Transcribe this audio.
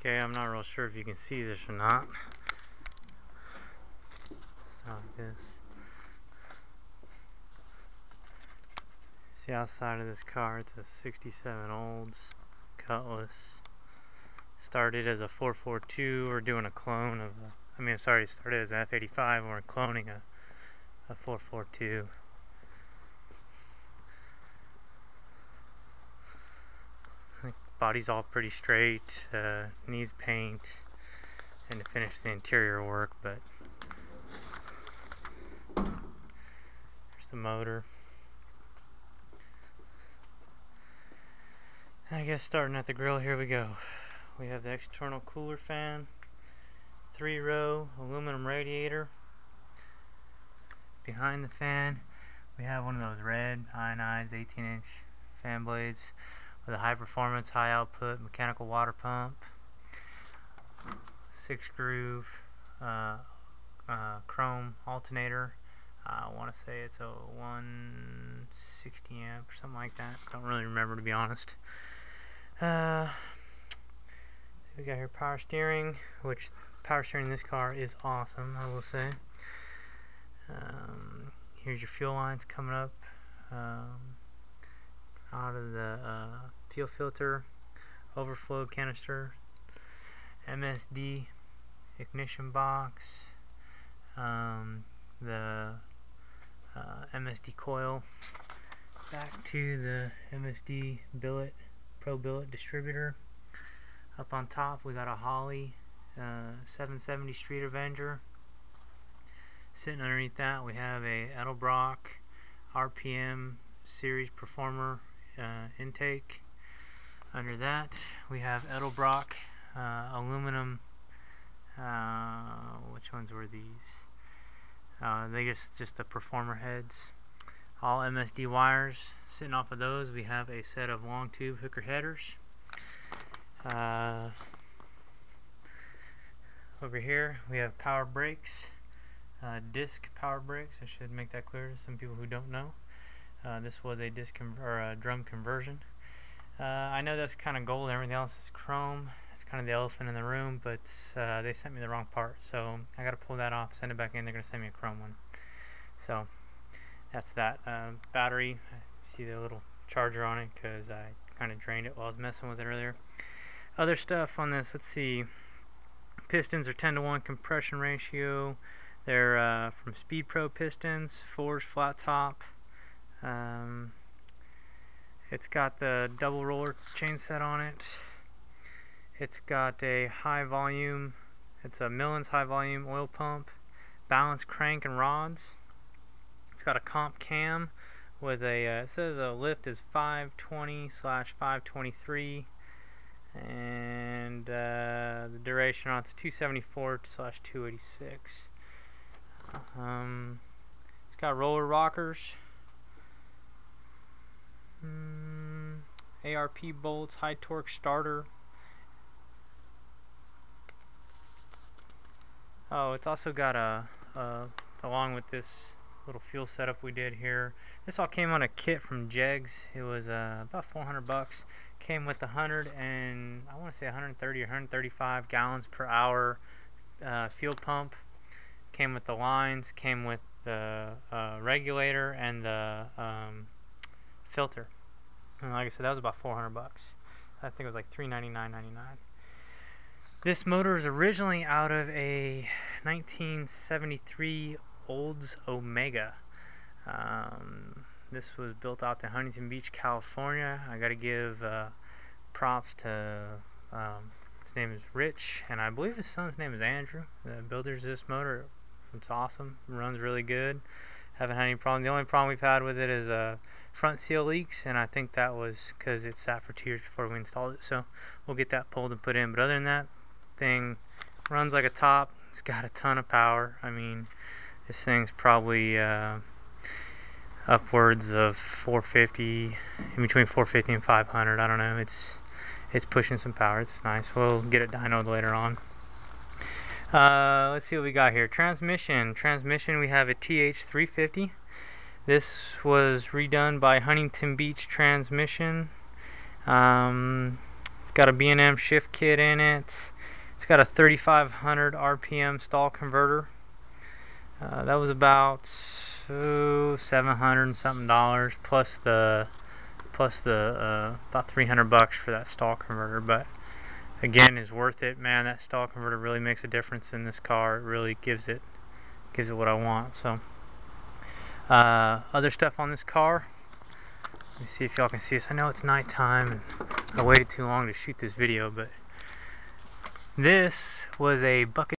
Okay, I'm not real sure if you can see this or not. It's not like this. See outside of this car, it's a 67 Olds Cutlass. Started as a 442. We're doing a clone of it started as an F85 and we're cloning a 442. Body's all pretty straight, needs paint and to finish the interior work, but there's the motor. I guess starting at the grill, here we go. We have the external cooler fan, 3-row aluminum radiator. Behind the fan we have one of those red ionized 18-inch fan blades with a high performance, high output mechanical water pump, 6-groove chrome alternator. I want to say it's a 160 amp or something like that. Don't really remember, to be honest. So we got here power steering, which power steering in this car is awesome, I will say. Here's your fuel lines coming up out of the fuel filter, overflow canister, MSD ignition box, the MSD coil, back to the MSD billet, Pro billet distributor. Up on top we got a Holley 770 Street Avenger. Sitting underneath that we have a Edelbrock RPM series performer intake. Under that we have Edelbrock aluminum, which ones were these? They just the performer heads, all MSD wires. Sitting off of those we have a set of long tube hooker headers. Over here we have power brakes, disc power brakes. I should make that clear to some people who don't know. This was a drum conversion. I know that's kind of gold and everything else is chrome. It's kind of the elephant in the room, but they sent me the wrong part, so I got to pull that off, send it back in. They're going to send me a chrome one. So that's that. Battery, see the little charger on it because I kind of drained it while I was messing with it earlier. Other stuff on this, let's see. Pistons are 10-to-1 compression ratio. They're from Speed Pro pistons, forged flat top. It's got the double roller chain set on it. It's got a high volume, it's a Millen's high volume oil pump, balanced crank and rods. It's got a comp cam with a, it says a lift is 520/523, and the duration on it's 274/286. It's got roller rockers, ARP bolts, high torque starter. Oh, it's also got along with this little fuel setup we did here. This all came on a kit from Jegs. It was about 400 bucks. Came with 130 or 135 gallons per hour fuel pump. Came with the lines. Came with the regulator and the filter. And like I said, that was about 400 bucks. I think it was like $399.99. This motor is originally out of a 1973 Olds Omega. This was built out to Huntington Beach, California. I got to give props to his name is Rich, and I believe his son's name is Andrew. The builders of this motor. It's awesome. It runs really good. Haven't had any problem. The only problem we've had with it is front seal leaks, and I think that was because it sat for 2 years before we installed it. So we'll get that pulled and put in. But other than that, thing runs like a top. It's got a ton of power. I mean, this thing's probably upwards of 450, in between 450 and 500. I don't know. It's pushing some power. It's nice. We'll get it dynoed later on. Let's see what we got here. Transmission, we have a TH350. This was redone by Huntington Beach Transmission. It's got a B&M shift kit in it. It's got a 3500 RPM stall converter. That was about $700 and something plus the about $300 for that stall converter. But again, is worth it, man. That stall converter really makes a difference in this car. It really gives it what I want. So other stuff on this car. Let me see if y'all can see this. I know it's nighttime and I waited too long to shoot this video, but this was a bucket